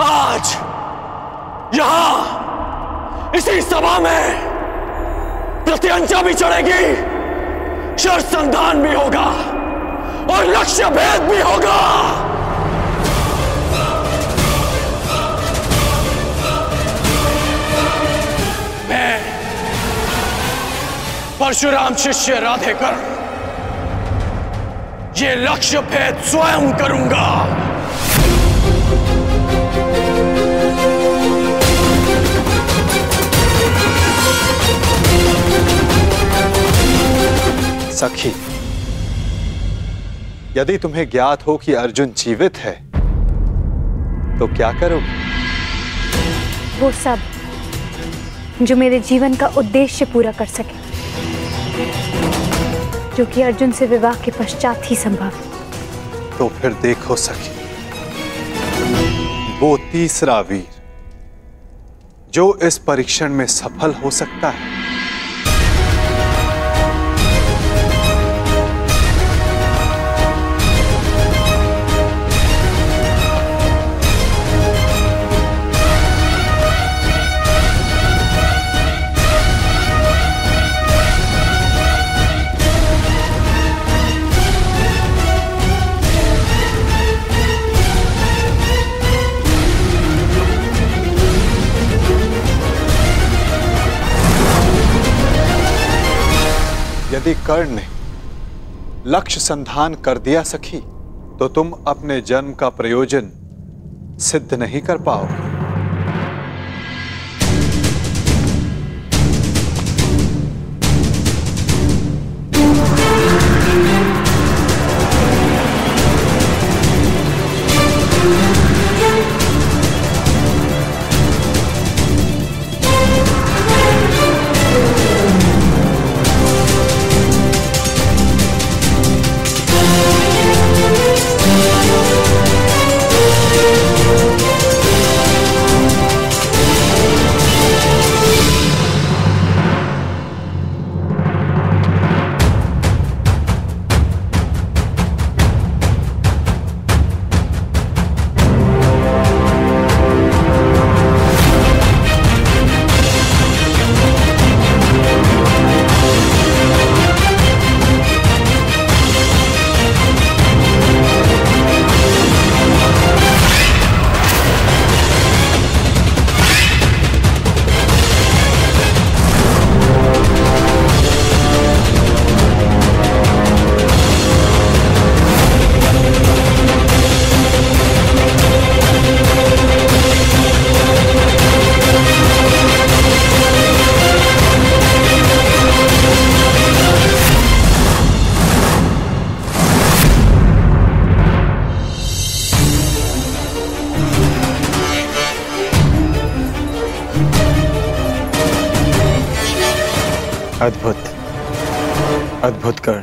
आज यहां इसी सभा में प्रत्यंचा भी चढ़ेगी, शर्त संधान भी होगा और लक्ष्य भेद भी होगा। मैं परशुराम शिष्य राधेकर ये लक्ष्य भेद स्वयं करूंगा। सखी, यदि तुम्हें ज्ञात हो कि अर्जुन जीवित है तो क्या करोगे? वो सब जो मेरे जीवन का उद्देश्य पूरा कर सके, जो कि अर्जुन से विवाह के पश्चात ही संभव है। तो फिर देखो सखी, वो तीसरा वीर जो इस परीक्षण में सफल हो सकता है, यदि कर्ण ने लक्ष्य संधान कर दिया सखी, तो तुम अपने जन्म का प्रयोजन सिद्ध नहीं कर पाओगे। अद्भुत, अद्भुत कर्ण।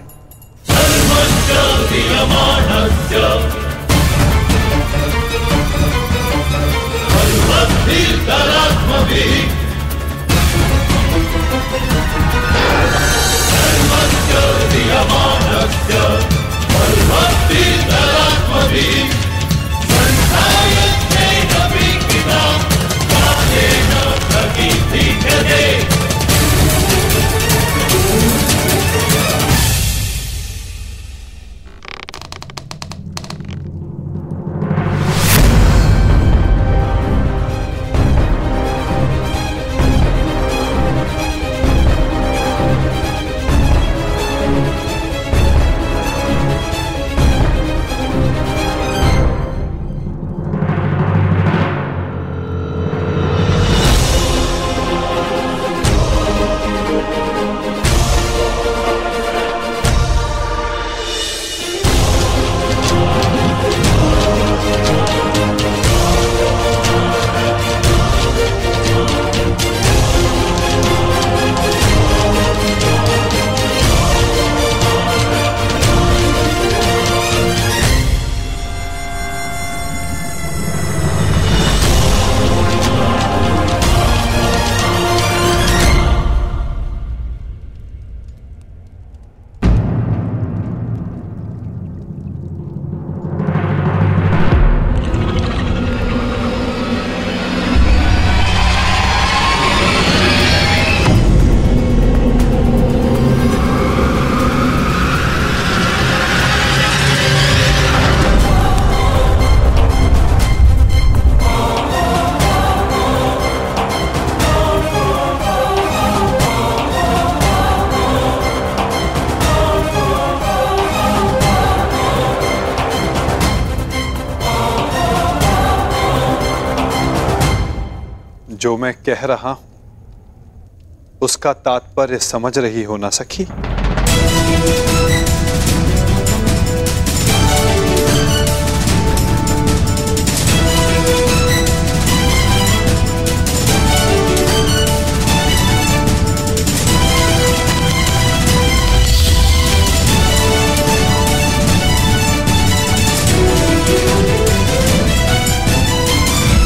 जो मैं कह रहा हूं उसका तात्पर्य समझ रही हो ना सखी?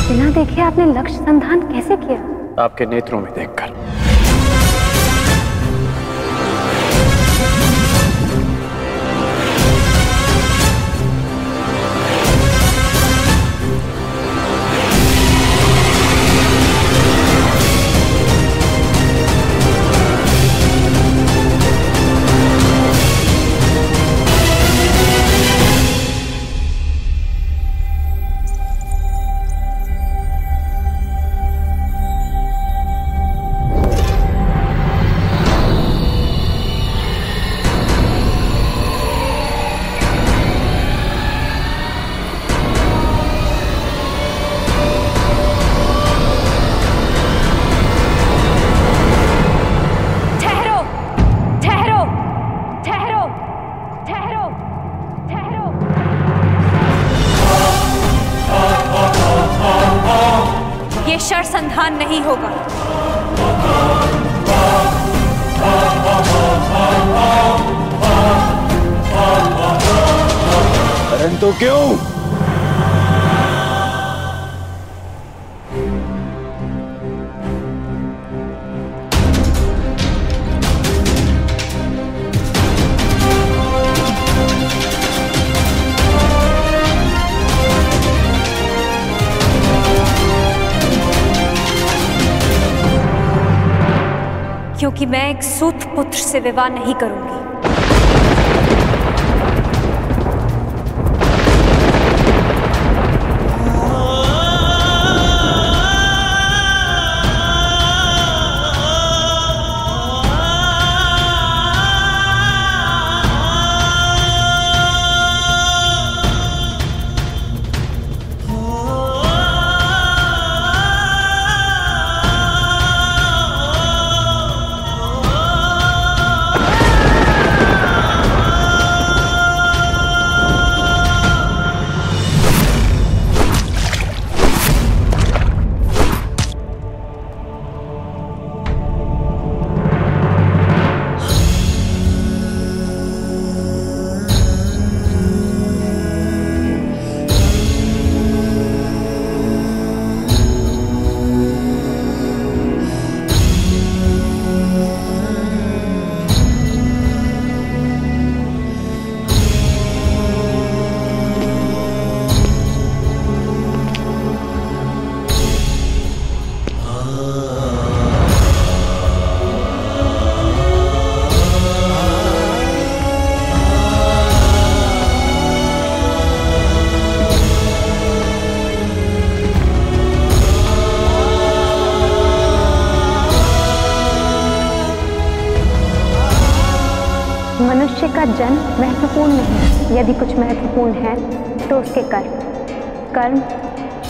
बिना देखे आपने लक्ष्य संधान कैसे किया? आपके नेत्रों में देखकर। संधान नहीं होगा। परंतु क्यों? क्योंकि मैं एक सूत पुत्र से विवाह नहीं करूंगी। मनुष्य का जन्म महत्वपूर्ण नहीं, यदि कुछ महत्वपूर्ण है तो उसके कर्म। कर्म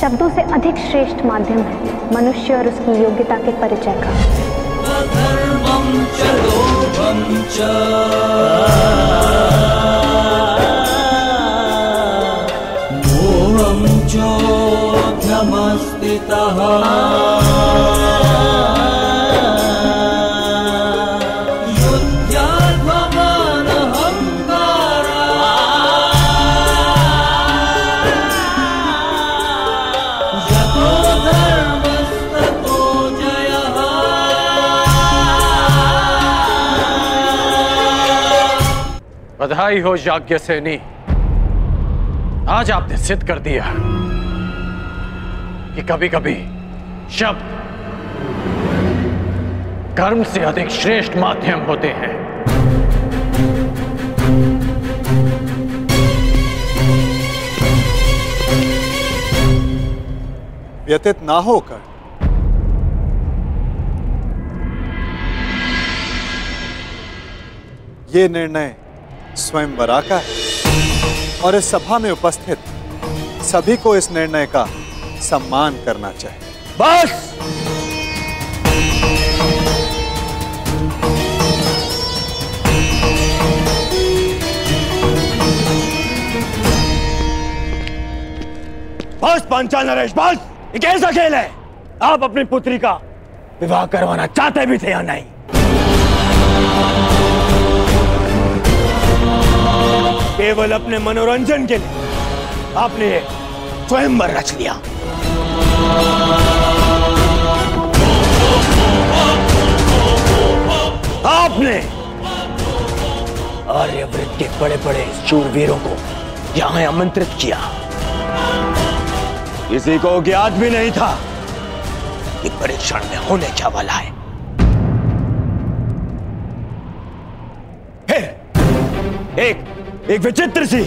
शब्दों से अधिक श्रेष्ठ माध्यम है मनुष्य और उसकी योग्यता के परिचय का। बधाई हो याज्ञसेनी, आज आपने सिद्ध कर दिया कि कभी कभी शब्द कर्म से अधिक श्रेष्ठ माध्यम होते हैं। व्यतीत ना होकर ये निर्णय स्वयंवरा का है और इस सभा में उपस्थित सभी को इस निर्णय का सम्मान करना चाहिए। बस बस पांचाल नरेश बस। ये कैसा खेल है? आप अपनी पुत्री का विवाह करवाना चाहते भी थे या नहीं? केवल अपने मनोरंजन के लिए आपने ये स्वयंवर रच लिया। आपने आर्यव्रत के बड़े बड़े शूरवीरों को यहां आमंत्रित किया। किसी को ज्ञात भी नहीं था कि परीक्षण में होने क्या वाला है। फिर एक विचित्र सी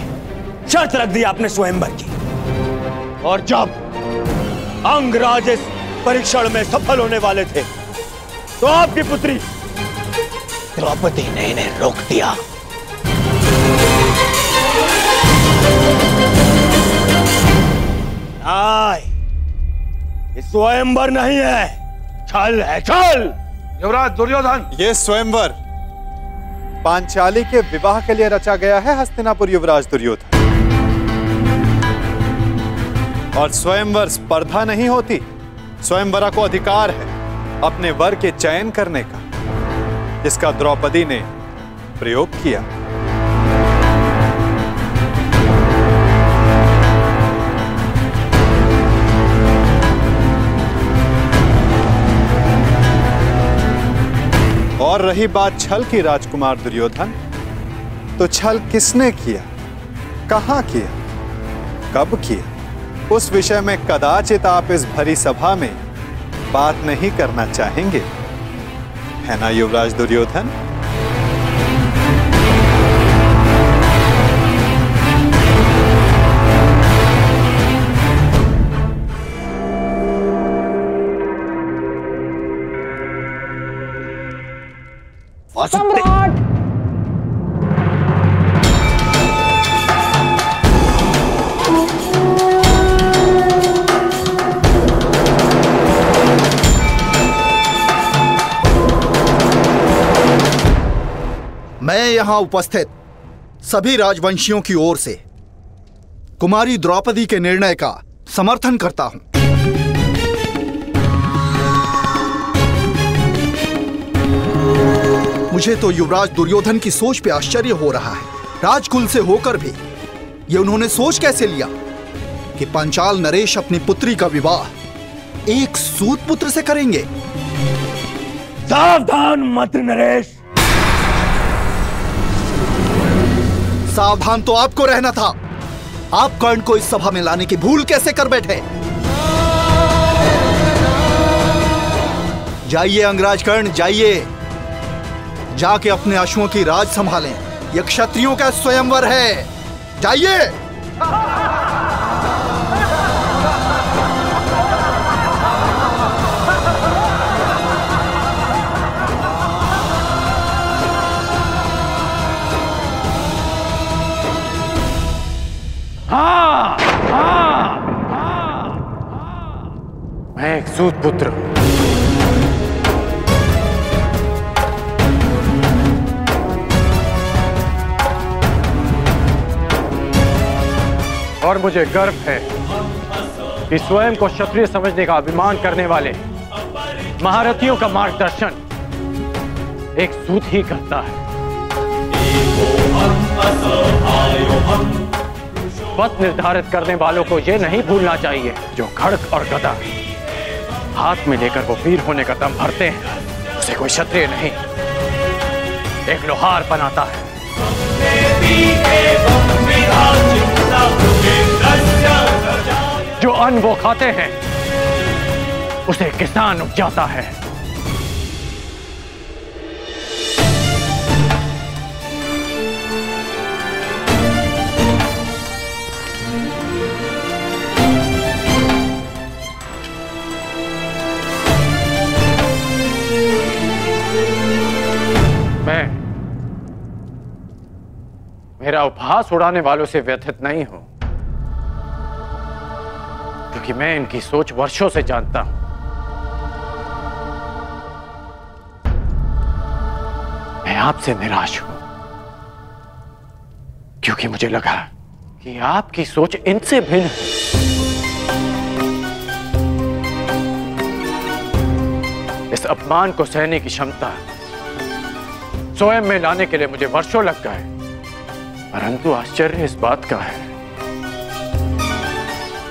शर्त रख दी आपने स्वयंवर की, और जब अंगराज इस परीक्षण में सफल होने वाले थे तो आपकी पुत्री द्रौपदी ने इन्हें रोक दिया। ये स्वयंवर नहीं है, छल है, छल। युवराज दुर्योधन, ये स्वयंवर पांचाली के विवाह के लिए रचा गया है हस्तिनापुर युवराज दुर्योधन। और स्वयंवर स्पर्धा नहीं होती, स्वयंवरा को अधिकार है अपने वर के चयन करने का, जिसका द्रौपदी ने प्रयोग किया। और रही बात छल की राजकुमार दुर्योधन, तो छल किसने किया, कहां किया, कब किया, उस विषय में कदाचित आप इस भरी सभा में बात नहीं करना चाहेंगे, है ना युवराज दुर्योधन? सम्राट! मैं यहां उपस्थित सभी राजवंशियों की ओर से कुमारी द्रौपदी के निर्णय का समर्थन करता हूं। मुझे तो युवराज दुर्योधन की सोच पे आश्चर्य हो रहा है। राजकुल से होकर भी ये उन्होंने सोच कैसे लिया कि पांचाल नरेश अपनी पुत्री का विवाह एक सूत पुत्र से करेंगे। सावधान मंत्री नरेश। सावधान तो आपको रहना था। आप कर्ण को इस सभा में लाने की भूल कैसे कर बैठे? जाइए अंगराज कर्ण, जाइए, जाके अपने अश्वों की राज संभालें। यह क्षत्रियों का स्वयंवर है, जाइए। हाँ, हाँ, हाँ, मैं एक सूत पुत्र हूं। और मुझे गर्व है कि स्वयं को क्षत्रिय समझने का अभिमान करने वाले महारथियों का मार्गदर्शन एक सूत ही करता है। पथ निर्धारित करने वालों को यह नहीं भूलना चाहिए, जो खड्ग और गदा हाथ में लेकर वो वीर होने का दम भरते हैं, उसे कोई क्षत्रिय नहीं, एक लोहार बनाता है। जो अन्न वो खाते हैं उसे किसान उपजाता है। मेरा उपहास उड़ाने वालों से व्यथित नहीं हूं, क्योंकि मैं इनकी सोच वर्षों से जानता हूं। मैं आपसे निराश हूं, क्योंकि मुझे लगा कि आपकी सोच इनसे भिन्न है। इस अपमान को सहने की क्षमता स्वयं में लाने के लिए मुझे वर्षों लग गए, परंतु आश्चर्य इस बात का है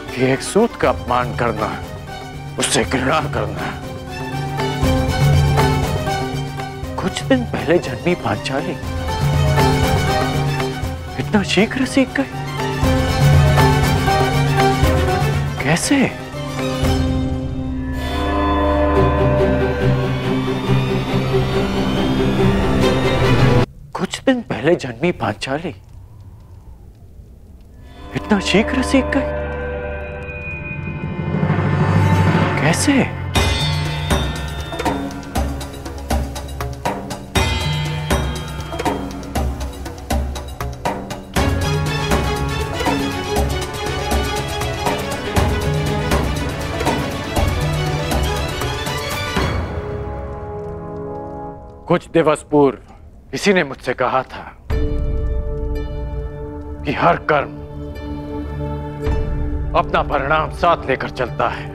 कि एक सूत का अपमान करना, उससे घृणा करना, कुछ दिन पहले जन्मी पांचाली इतना शीघ्र सीख गए। कैसे? कुछ दिन पहले जन्मी पांचाली इतना शीघ्र सीख गए। कैसे? कुछ दिवस पूर्व किसी ने मुझसे कहा था कि हर कर्म अपना परिणाम साथ लेकर चलता है।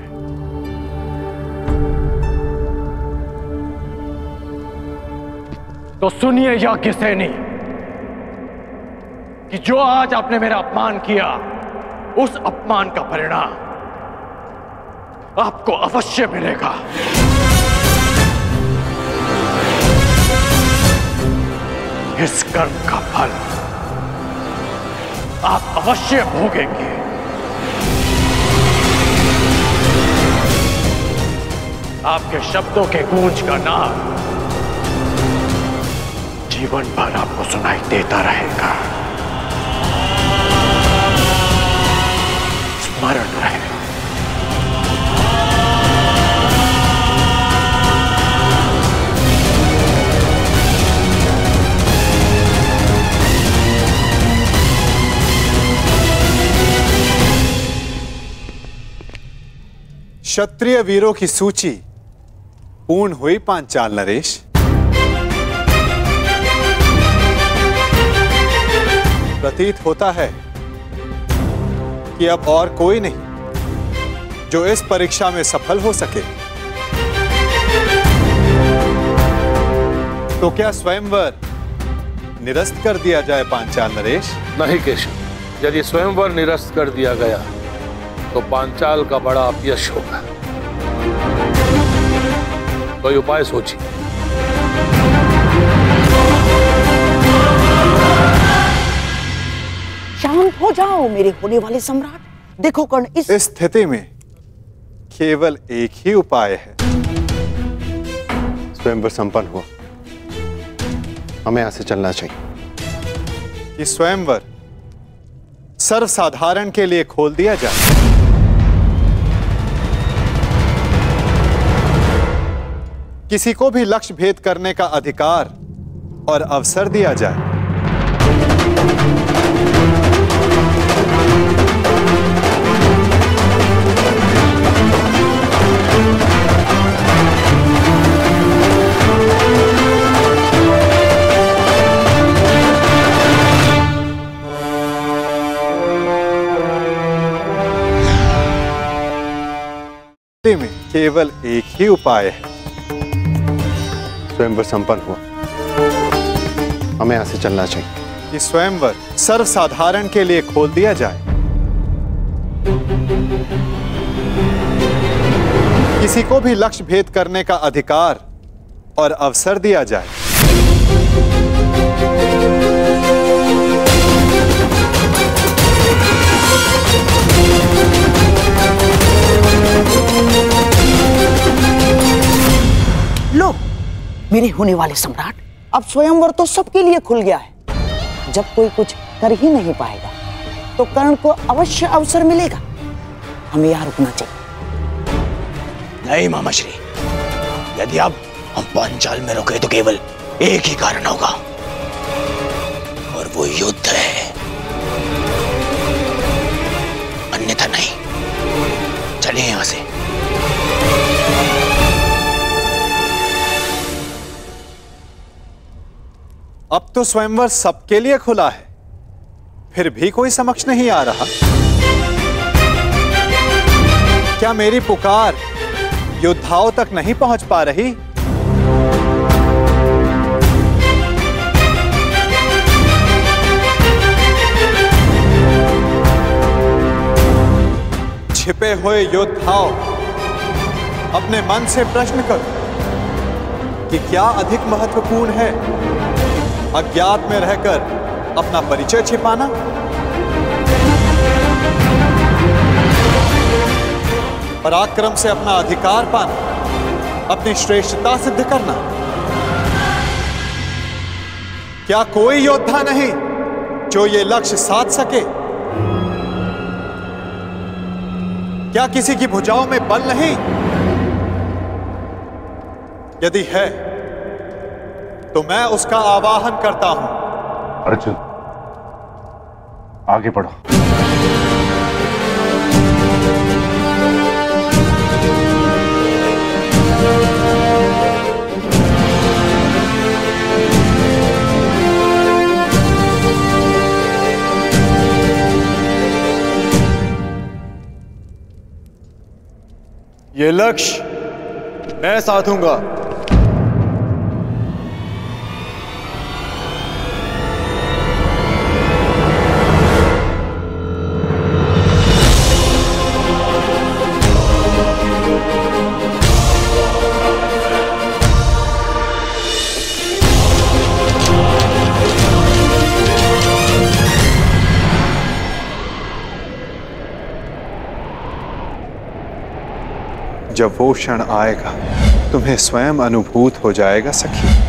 तो सुनिए याज्ञसेनी कि जो आज आपने मेरा अपमान किया, उस अपमान का परिणाम आपको अवश्य मिलेगा। इस कर्म का फल आप अवश्य भोगेंगे। आपके शब्दों के गूंज का नाद जीवन भर आपको सुनाई देता रहेगा। स्मरण रहे। क्षत्रिय वीरों की सूची पूर्ण हुई पांचाल नरेश। प्रतीत होता है कि अब और कोई नहीं जो इस परीक्षा में सफल हो सके। तो क्या स्वयंवर निरस्त कर दिया जाए पांचाल नरेश? नहीं केशव, यदि स्वयंवर निरस्त कर दिया गया तो पांचाल का बड़ा अपयश होगा। कोई उपाय सोचिए। शांत हो जाओ मेरे होने वाले सम्राट। देखो कर्ण, इस स्थिति में केवल एक ही उपाय है। स्वयंवर संपन्न हुआ, हमें यहां से चलना चाहिए। कि स्वयंवर सर्वसाधारण के लिए खोल दिया जाए। किसी को भी लक्ष्य भेद करने का अधिकार और अवसर दिया जाए। में केवल एक ही उपाय है। स्वयंवर संपन्न हुआ, हमें यहां से चलना चाहिए। कि स्वयंवर सर्वसाधारण के लिए खोल दिया जाए। किसी को भी लक्ष्य भेद करने का अधिकार और अवसर दिया जाए। लो मेरे होने वाले सम्राट, अब स्वयंवर तो सबके लिए खुल गया है। जब कोई कुछ कर ही नहीं पाएगा तो कर्ण को अवश्य अवसर मिलेगा। हमें यहाँ रुकना चाहिए। नहीं मामाश्री, यदि अब हम पांचाल में रुके तो केवल एक ही कारण होगा, और वो युद्ध है, अन्यथा नहीं। चलिए यहां से। अब तो स्वयंवर सबके लिए खुला है, फिर भी कोई समक्ष नहीं आ रहा। क्या मेरी पुकार योद्धाओं तक नहीं पहुंच पा रही? छिपे हुए योद्धाओं, अपने मन से प्रश्न करो कि क्या अधिक महत्वपूर्ण है, अज्ञात में रहकर अपना परिचय छिपाना, पराक्रम से अपना अधिकार पाना, अपनी श्रेष्ठता सिद्ध करना? क्या कोई योद्धा नहीं जो ये लक्ष्य साध सके? क्या किसी की भुजाओं में बल नहीं? यदि है तो मैं उसका आवाहन करता हूं। अर्जुन, आगे बढ़ो। ये लक्ष्य मैं साधूंगा। जब वो क्षण आएगा तुम्हें स्वयं अनुभूत हो जाएगा सखी।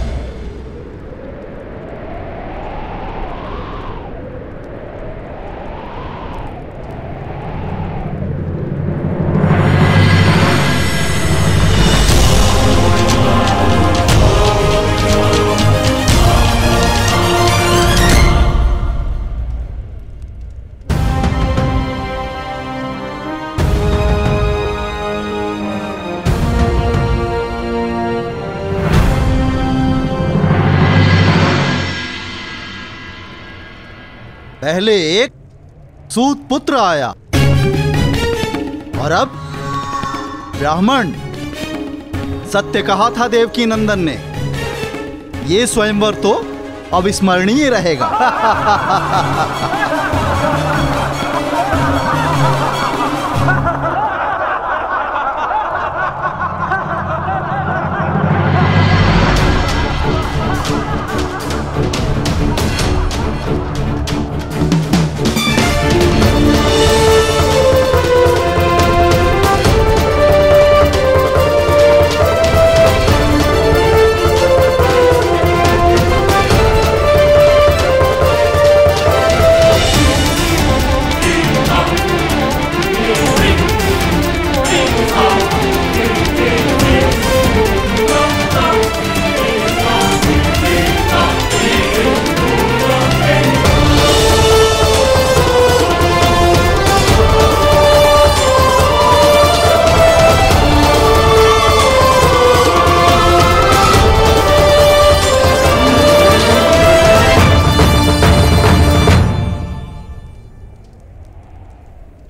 पहले एक सूत पुत्र आया और अब ब्राह्मण। सत्य कहा था देवकी नंदन ने, ये स्वयंवर तो अविस्मरणीय रहेगा।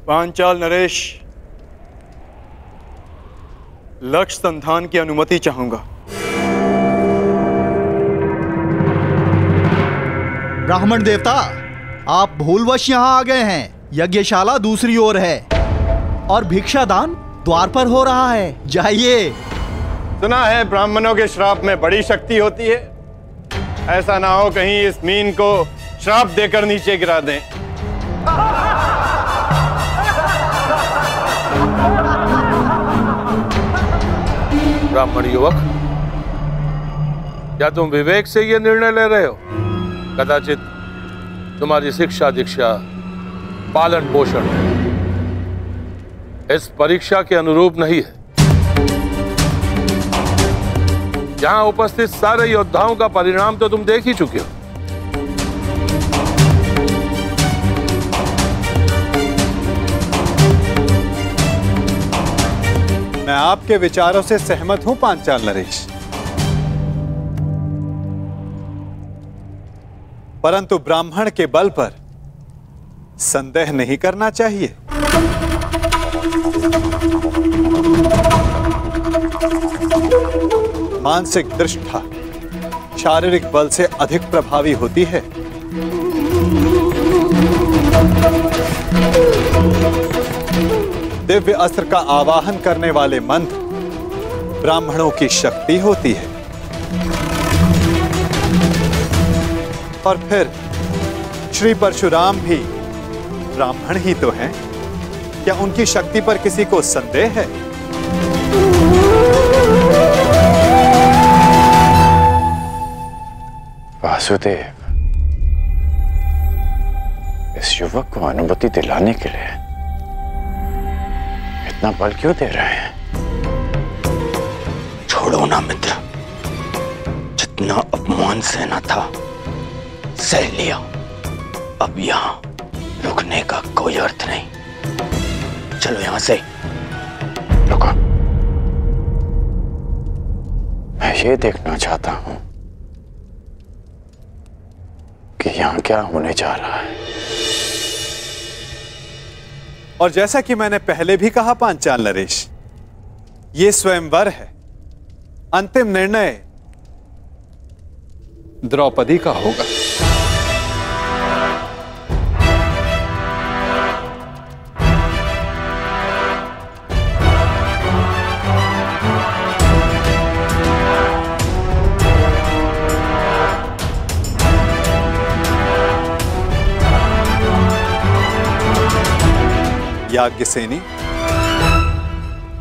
पांचाल नरेश, लक्ष्य संधान की अनुमति चाहूंगा। ब्राह्मण देवता, आप भूलवश यहाँ आ गए हैं। यज्ञशाला दूसरी ओर है और भिक्षादान द्वार पर हो रहा है। जाइए। सुना है ब्राह्मणों के श्राप में बड़ी शक्ति होती है। ऐसा ना हो कहीं इस मीन को श्राप देकर नीचे गिरा दें। ब्राह्मण युवक, क्या तुम विवेक से यह निर्णय ले रहे हो? कदाचित तुम्हारी शिक्षा दीक्षा पालन पोषण इस परीक्षा के अनुरूप नहीं है। यहां उपस्थित सारे योद्धाओं का परिणाम तो तुम देख ही चुके हो। मैं आपके विचारों से सहमत हूं पांचाल नरेश, परंतु ब्राह्मण के बल पर संदेह नहीं करना चाहिए। मानसिक दृष्टता शारीरिक बल से अधिक प्रभावी होती है। दिव्य अस्त्र का आवाहन करने वाले मंत्र ब्राह्मणों की शक्ति होती है। और फिर श्री परशुराम भी ब्राह्मण ही तो हैं। क्या उनकी शक्ति पर किसी को संदेह है? वासुदेव, इस युवक को अनुमति दिलाने के लिए इतना बल क्यों दे रहे हैं? छोड़ो ना मित्र, जितना अपमान सहना था सह लिया। अब यहां रुकने का कोई अर्थ नहीं। चलो यहां से। रुको, मैं ये देखना चाहता हूं कि यहां क्या होने जा रहा है। और जैसा कि मैंने पहले भी कहा पांचाल नरेश, ये स्वयंवर है। अंतिम निर्णय द्रौपदी का होगा। याज्ञसेनी,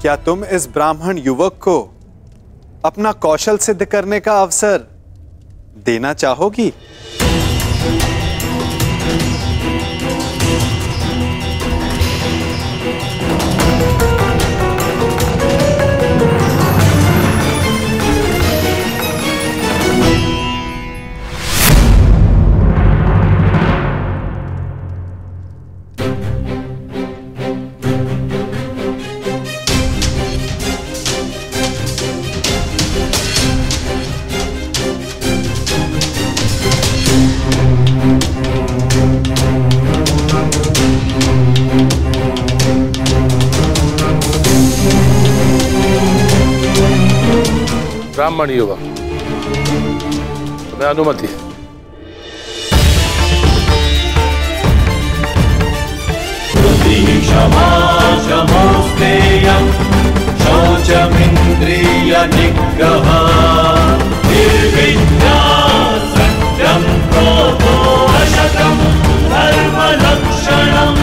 क्या तुम इस ब्राह्मण युवक को अपना कौशल सिद्ध करने का अवसर देना चाहोगी? ब्राह्मण युवक, तुम्हें अनुमति है। शौचमिन्द्रिय निग्रह निर्विद्या सत्यं क्रोधो अशकं धर्मलक्षणम्।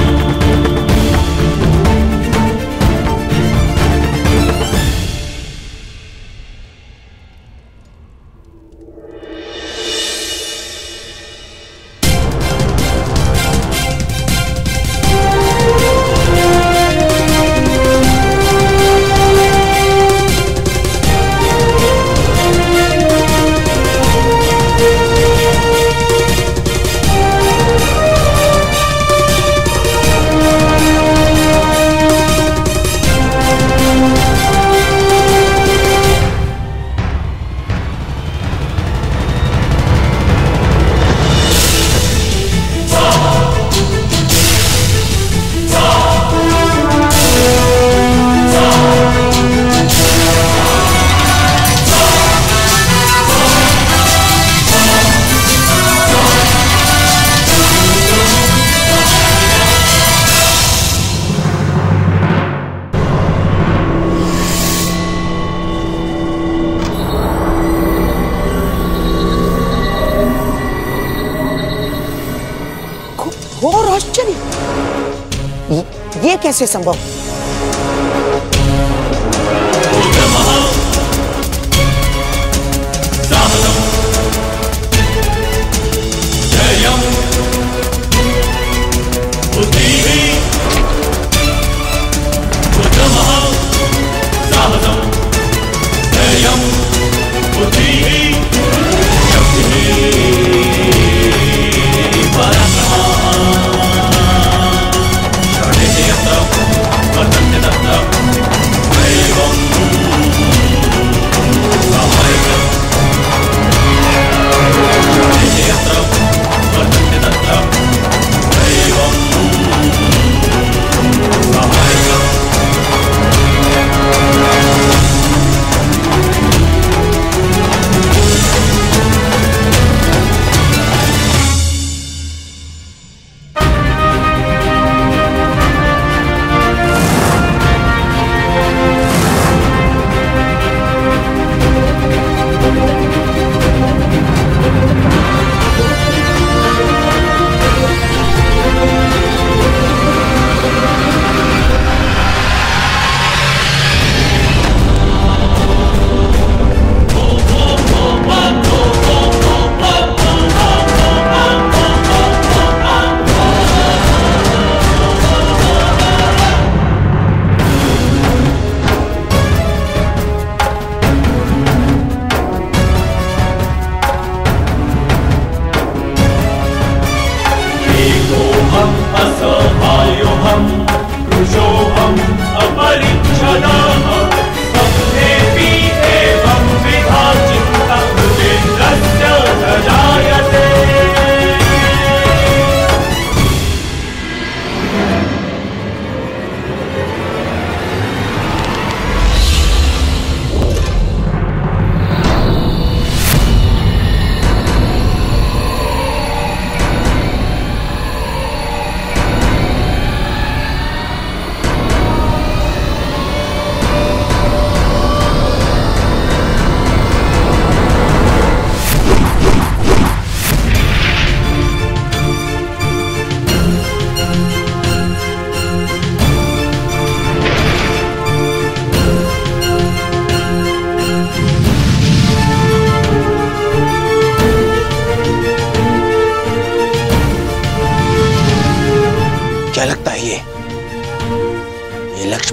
घोर आश्चर्य, ये कैसे संभव?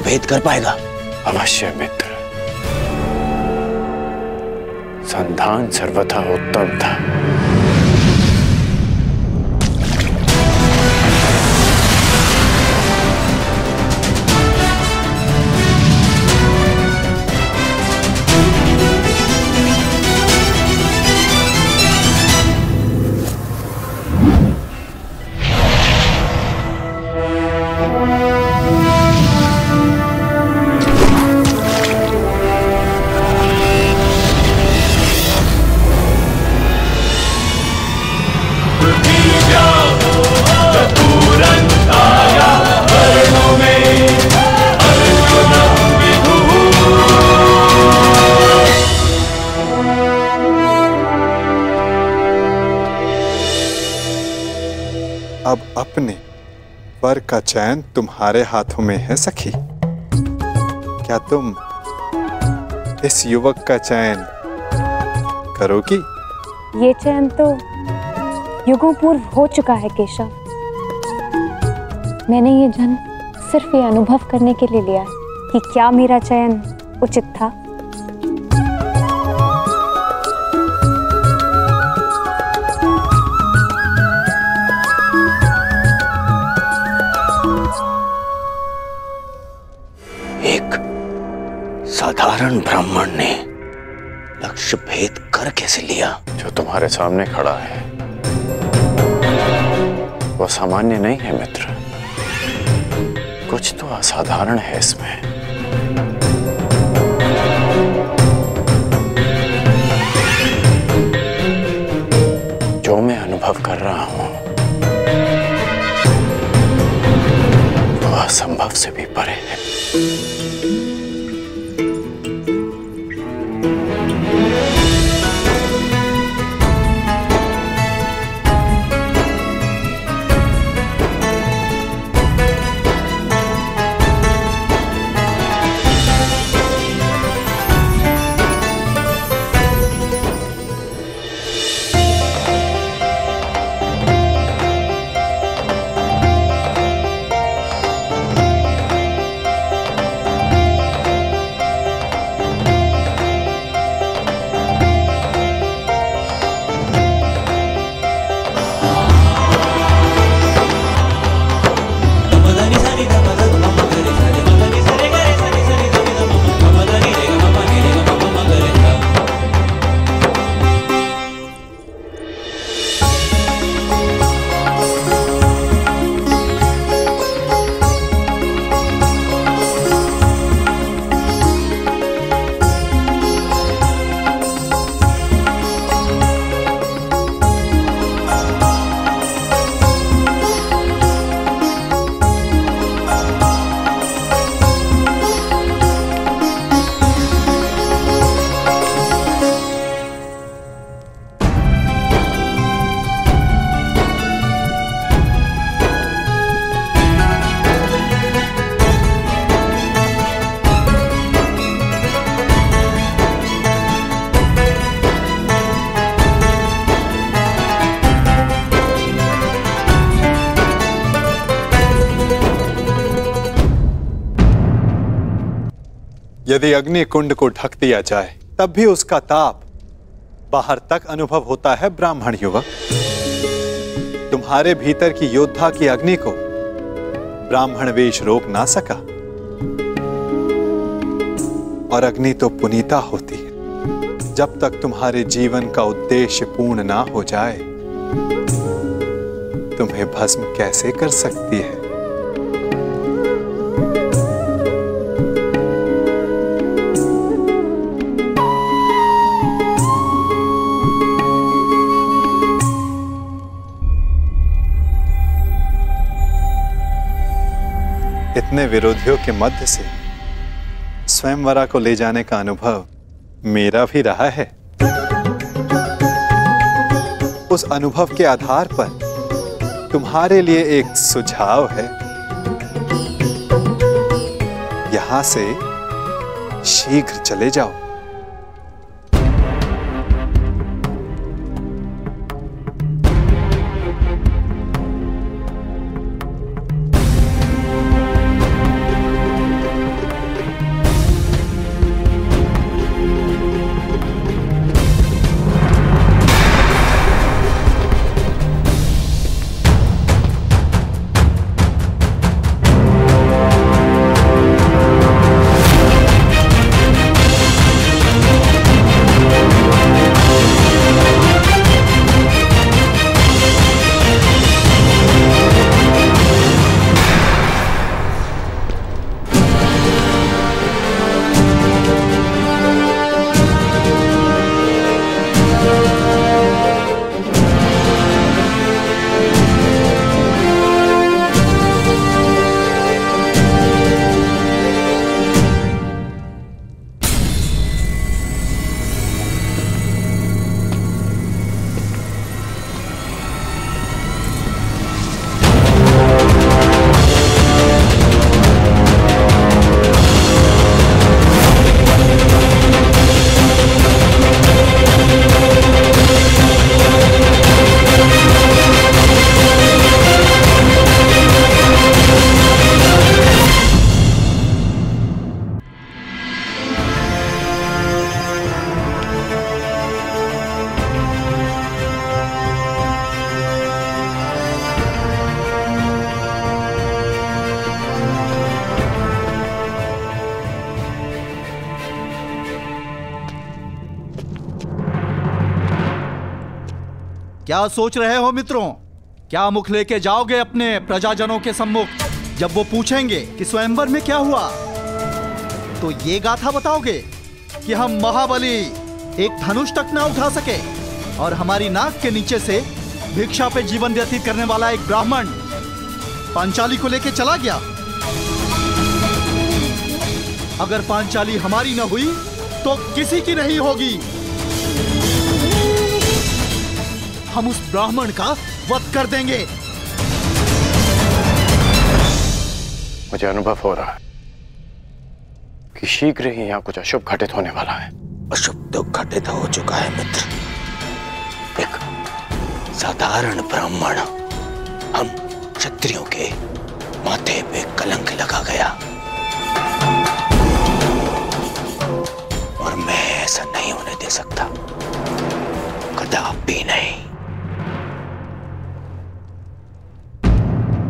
भेद कर पाएगा? अवश्य मित्र, संधान सर्वथा उत्तम था। अब अपने वर का चयन तुम्हारे हाथों में है सखी। क्या तुम इस युवक का चयन करोगी? ये चयन तो युगों पूर्व हो चुका है केशव। मैंने ये जन्म सिर्फ ये अनुभव करने के लिए लिया है कि क्या मेरा चयन उचित था। साधारण ब्राह्मण ने लक्ष्य भेद कर कैसे लिया? जो तुम्हारे सामने खड़ा है वो सामान्य नहीं है मित्र, कुछ तो असाधारण है इसमें। जो मैं अनुभव कर रहा हूं वो असंभव से भी परे है। यदि अग्नि कुंड को ढक दिया जाए तब भी उसका ताप बाहर तक अनुभव होता है ब्राह्मण युवक। तुम्हारे भीतर की योद्धा की अग्नि को ब्राह्मण वेश रोक ना सका। और अग्नि तो पुनीता होती है, जब तक तुम्हारे जीवन का उद्देश्य पूर्ण ना हो जाए तुम्हें भस्म कैसे कर सकती है? इतने विरोधियों के मध्य से स्वयंवरा को ले जाने का अनुभव मेरा भी रहा है। उस अनुभव के आधार पर तुम्हारे लिए एक सुझाव है। यहां से शीघ्र चले जाओ। क्या सोच रहे हो मित्रों? क्या मुख लेके जाओगे अपने प्रजाजनों के सम्मुख? जब वो पूछेंगे कि स्वयंवर में क्या हुआ, तो ये गाथा बताओगे कि हम महाबली एक धनुष तक ना उठा सके और हमारी नाक के नीचे से भिक्षा पे जीवन व्यतीत करने वाला एक ब्राह्मण पांचाली को लेके चला गया। अगर पांचाली हमारी न हुई तो किसी की नहीं होगी। हम उस ब्राह्मण का वध कर देंगे। मुझे अनुभव हो रहा है कि शीघ्र ही यहाँ कुछ अशुभ घटित होने वाला है। अशुभ तो घटित हो चुका है मित्र। एक साधारण ब्राह्मण हम क्षत्रियों के माथे पे कलंक लगा गया, और मैं ऐसा नहीं होने दे सकता, कदापि नहीं।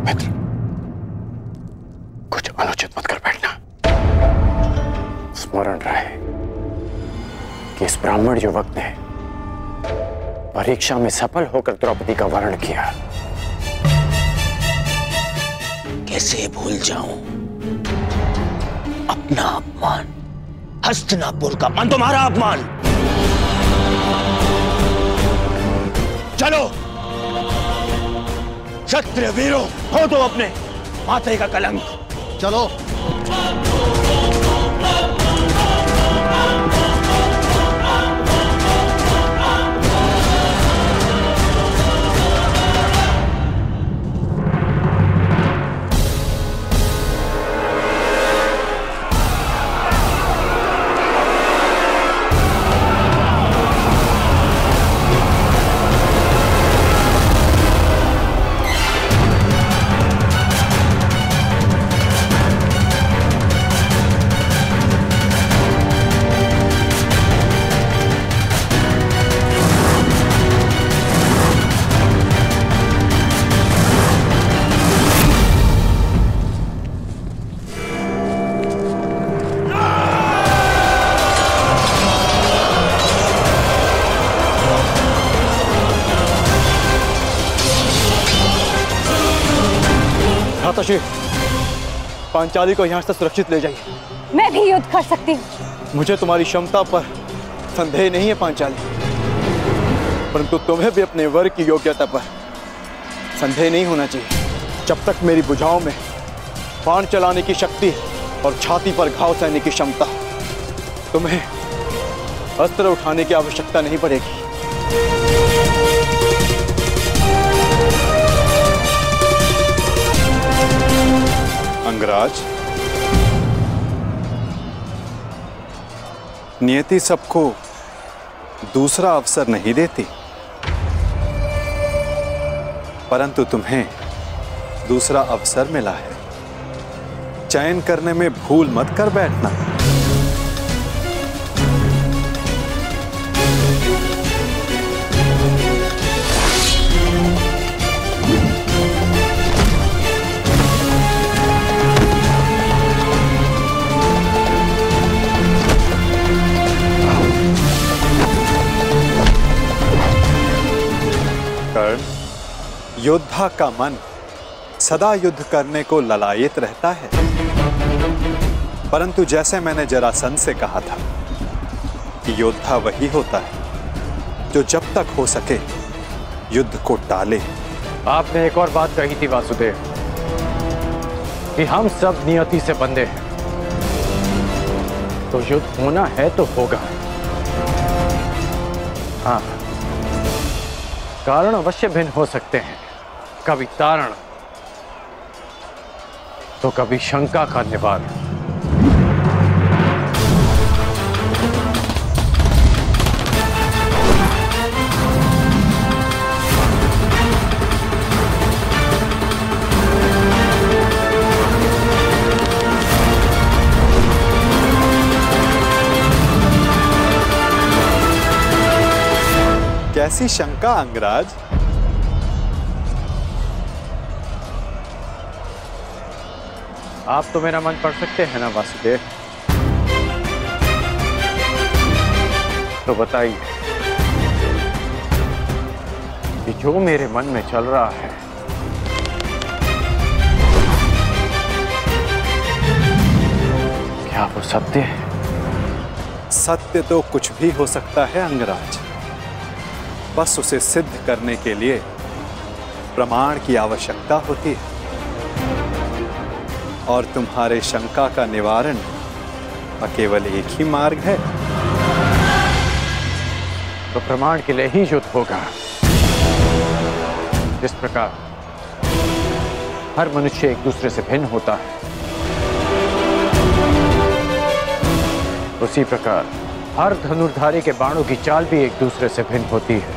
मित्र, कुछ अनुचित मत कर बैठना। स्मरण रहे कि इस ब्राह्मण युवक ने परीक्षा में सफल होकर द्रौपदी का वर्ण किया। कैसे भूल जाऊं अपना अपमान, हस्तिनापुर का अपमान, तुम्हारा अपमान। चलो क्षत्रिय वीरों, हो तो अपने माथे का कलंक। चलो। पांचाली को यहाँ से सुरक्षित ले जाइए। मैं भी युद्ध कर सकती हूँ। मुझे तुम्हारी क्षमता पर संदेह नहीं है पांचाली, परंतु तुम्हें भी अपने वर की योग्यता पर संदेह नहीं होना चाहिए। जब तक मेरी भुजाओं में बाण चलाने की शक्ति और छाती पर घाव सहने की क्षमता, तुम्हें अस्त्र उठाने की आवश्यकता नहीं पड़ेगी। अंगराज, नियति सबको दूसरा अवसर नहीं देती, परंतु तुम्हें दूसरा अवसर मिला है। चयन करने में भूल मत कर बैठना। योद्धा का मन सदा युद्ध करने को ललायित रहता है, परंतु जैसे मैंने जरासंध से कहा था कि योद्धा वही होता है जो जब तक हो सके युद्ध को टाले। आपने एक और बात कही थी वासुदेव कि हम सब नियति से बंधे हैं, तो युद्ध होना है तो होगा। हाँ, कारण अवश्य भिन्न हो सकते हैं, कभी तारण तो कभी शंका का निवारण। कैसी शंका अंगराज? आप तो मेरा मन पढ़ सकते हैं ना वासुदेव, तो बताइए कि जो मेरे मन में चल रहा है क्या वो सत्य है? सत्य तो कुछ भी हो सकता है अंगराज, बस उसे सिद्ध करने के लिए प्रमाण की आवश्यकता होती है। और तुम्हारे शंका का निवारण का केवल एक ही मार्ग है। तो प्रमाण के लिए ही युद्ध होगा। जिस प्रकार हर मनुष्य एक दूसरे से भिन्न होता है, उसी प्रकार हर धनुर्धारी के बाणों की चाल भी एक दूसरे से भिन्न होती है।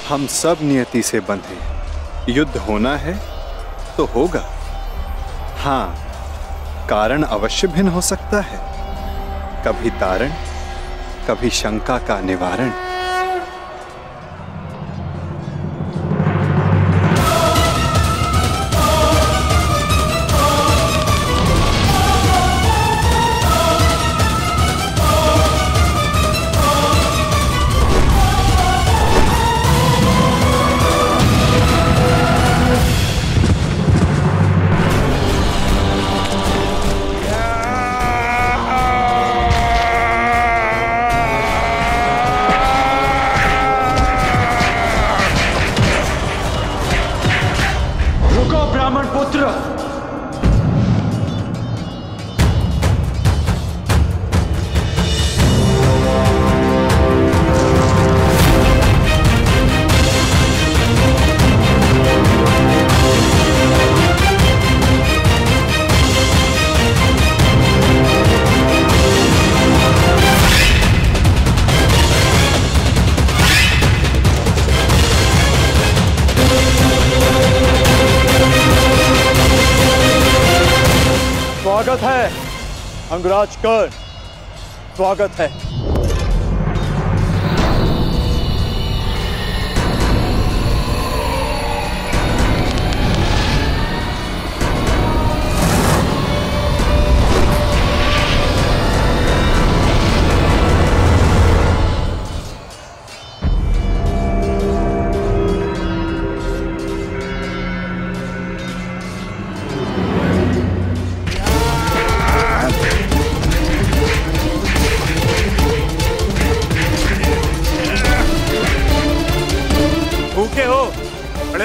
हम सब नियति से बंधे, युद्ध होना है तो होगा। हाँ, कारण अवश्य भिन्न हो सकता है, कभी तारण, कभी शंका का निवारण। स्वागत है अंगराज कर्ण, स्वागत है।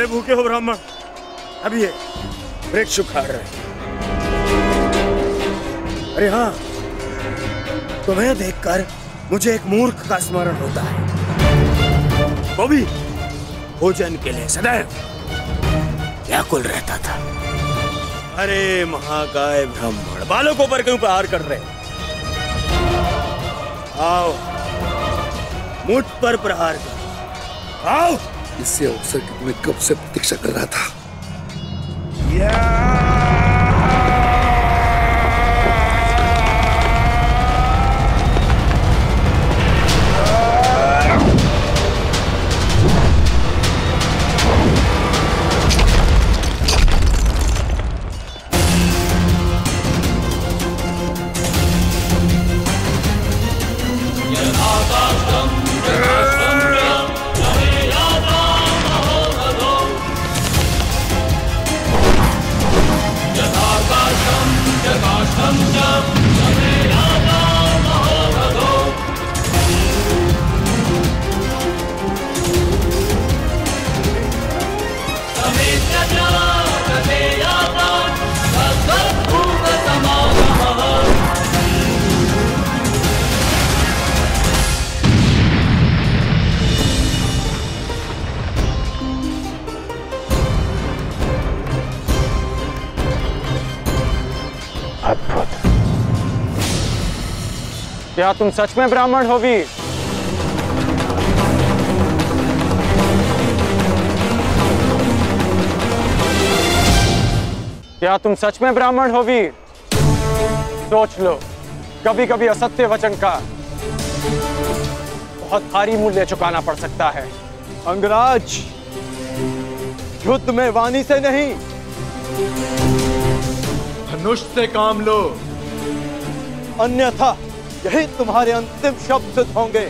भूखे हो ब्राह्मण? अब ये वृक्ष उखाड़ रहे। अरे हाँ, तुम्हें देखकर मुझे एक मूर्ख का स्मरण होता है, वो भी भोजन के लिए सदैव व्याकुल रहता था। अरे महाकाय ब्राह्मण, बालकों पर क्यों प्रहार कर रहे? आओ, मुझ पर प्रहार करो, आओ। इससे अवसर की मैं कब से प्रतीक्षा कर रहा था। अद्भुत। क्या तुम सच में ब्राह्मण हो वीर? क्या तुम सच में ब्राह्मण हो वीर? सोच लो, कभी कभी असत्य वचन का बहुत भारी मूल्य चुकाना पड़ सकता है। अंगराज, युद्ध में वाणी से नहीं, धनुष से काम लो, अन्यथा यही तुम्हारे अंतिम शब्द सिद्ध होंगे।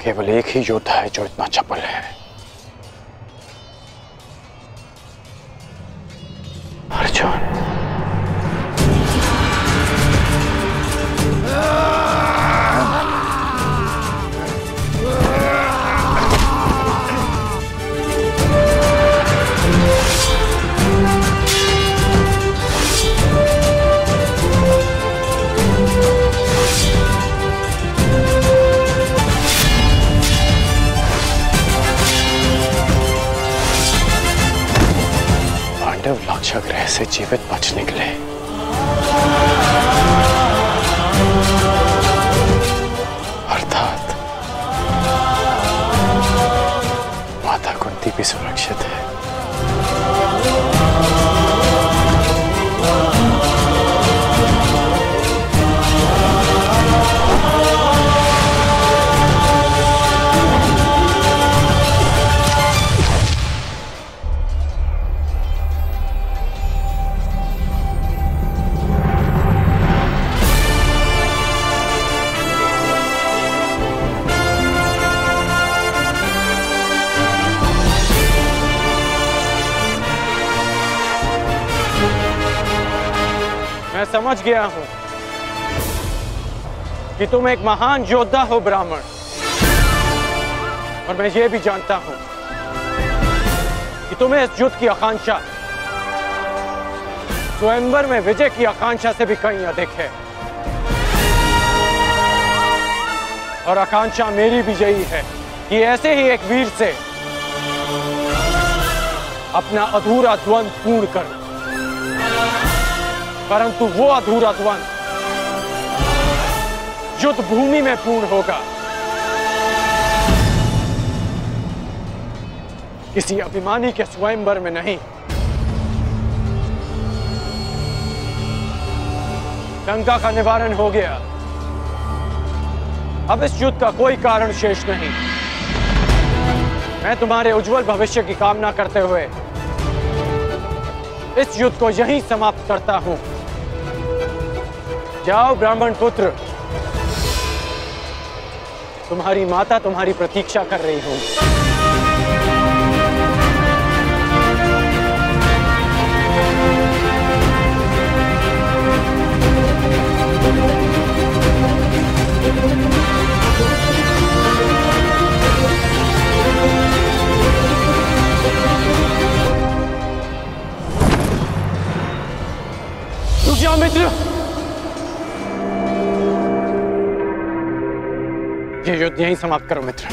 केवल एक ही योद्धा है जो इतना चपल है, अर्जुन। लाक्षागृह से जीवित बच निकले। अर्थात माता कुंती भी सुरक्षित है। मैं समझ गया हूं कि तुम एक महान योद्धा हो ब्राह्मण, और मैं ये भी जानता हूं कि तुम्हें इस युद्ध की आकांक्षा स्वयंवर में विजय की आकांक्षा से भी कहीं अधिक है। और आकांक्षा मेरी भी यही है कि ऐसे ही एक वीर से अपना अधूरा द्वंद्व पूर्ण करूं। परंतु वो अधूरा द्वंद्व युद्ध भूमि में पूर्ण होगा, किसी अभिमानी के स्वयंवर में नहीं। शंका का निवारण हो गया। अब इस युद्ध का कोई कारण शेष नहीं। मैं तुम्हारे उज्जवल भविष्य की कामना करते हुए इस युद्ध को यहीं समाप्त करता हूं। जाओ ब्राह्मण पुत्र, तुम्हारी माता तुम्हारी प्रतीक्षा कर रही होगी। रुक जाओ मित्र, ये युद्ध यहीं समाप्त करो मित्र।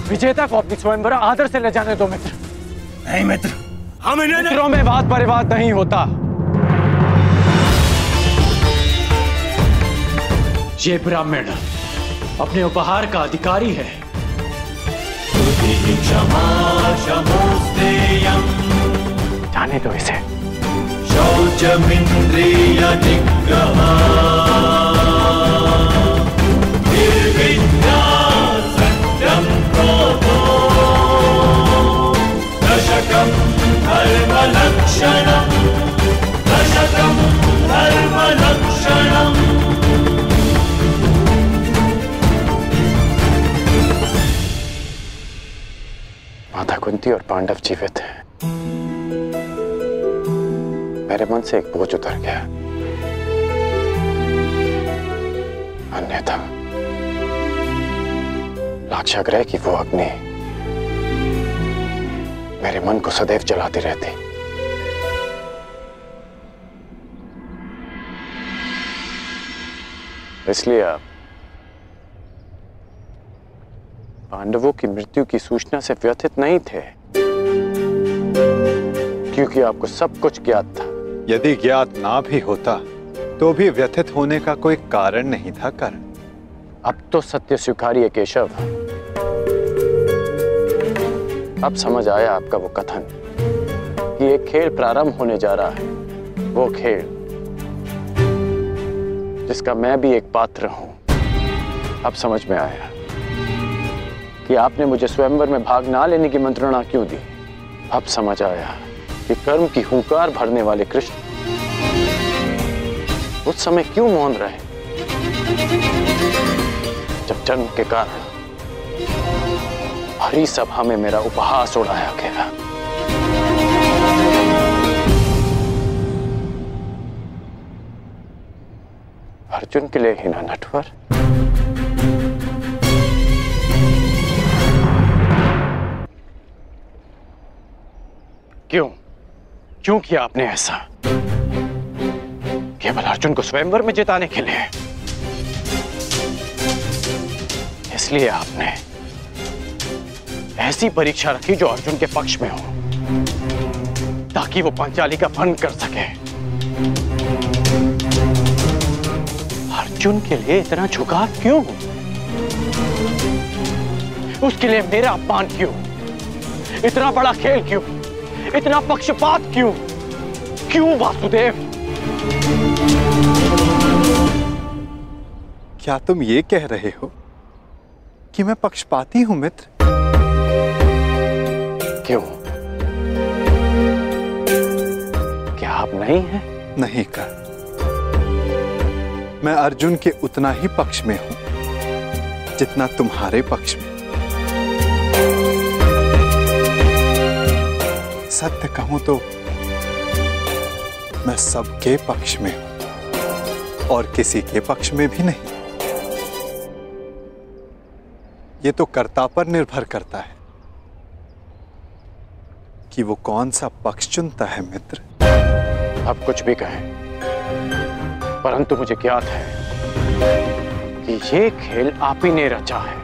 विजेता को अपनी स्वयंवर आदर से ले जाने दो मित्र। नहीं मित्र, हम इन्हें मित्रों में वाद परिवाद नहीं होता। ये ब्राह्मण अपने उपहार का अधिकारी है। जाने दो इसे। शौचमिंद्रिय निग्रह निर्विद्या सत्यं क्रोधो दशकं धर्मलक्षणं दशकं कुंती और पांडव जीवित हैं, मेरे मन से एक बोझ उतर गया। अन्यथा लाक्षागृह की वो अग्नि मेरे मन को सदैव जलाती रहती। इसलिए आप पांडवों की मृत्यु की सूचना से व्यथित नहीं थे, क्योंकि आपको सब कुछ ज्ञात था। यदि ज्ञात ना भी होता तो भी व्यथित होने का कोई कारण नहीं था कर्ण। अब तो सत्य स्वीकारिए केशव। अब समझ आया आपका वो कथन कि एक खेल प्रारंभ होने जा रहा है, वो खेल जिसका मैं भी एक पात्र हूं। अब समझ में आया कि आपने मुझे स्वयंवर में भाग ना लेने की मंत्रणा क्यों दी। अब समझ आया कि कर्म की हुंकार भरने वाले कृष्ण उस समय क्यों मौन रहे, जब जन्म के कारण भरी सभा में मेरा उपहास उड़ाया गया। अर्जुन के लिए ही ना नटवर। क्यों किया आपने ऐसा? केवल अर्जुन को स्वयंवर में जिताने के लिए? इसलिए आपने ऐसी परीक्षा रखी जो अर्जुन के पक्ष में हो, ताकि वो पांचाली का भंग कर सके। अर्जुन के लिए इतना झुकाव क्यों? उसके लिए मेरा अपमान क्यों? इतना बड़ा खेल क्यों? इतना पक्षपात क्यों? क्यों वासुदेव? क्या तुम ये कह रहे हो कि मैं पक्षपाती हूं मित्र? क्यों? क्या आप नहीं हैं? नहीं कर। मैं अर्जुन के उतना ही पक्ष में हूं जितना तुम्हारे पक्ष में। सत्य कहूं तो मैं सबके पक्ष में हूं और किसी के पक्ष में भी नहीं। ये तो कर्ता पर निर्भर करता है कि वो कौन सा पक्ष चुनता है मित्र। आप कुछ भी कहें, परंतु मुझे ज्ञात है कि ये खेल आप ही ने रचा है।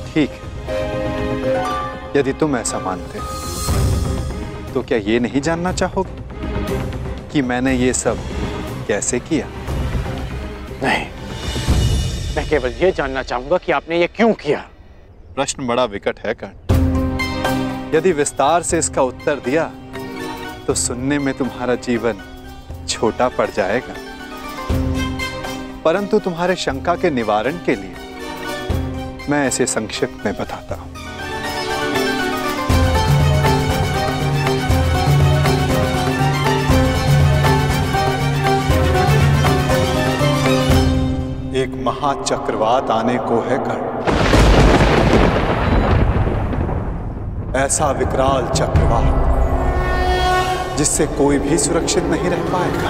ठीक है, यदि तुम ऐसा मानते हो तो क्या ये नहीं जानना चाहोगे कि मैंने ये सब कैसे किया? नहीं, मैं केवल ये जानना चाहूंगा कि आपने ये क्यों किया। प्रश्न बड़ा विकट है कर्ण। यदि विस्तार से इसका उत्तर दिया तो सुनने में तुम्हारा जीवन छोटा पड़ जाएगा, परंतु तुम्हारे शंका के निवारण के लिए मैं ऐसे संक्षिप्त में बताता हूं। एक महाचक्रवात आने को है कर्ण, ऐसा विकराल चक्रवात जिससे कोई भी सुरक्षित नहीं रह पाएगा।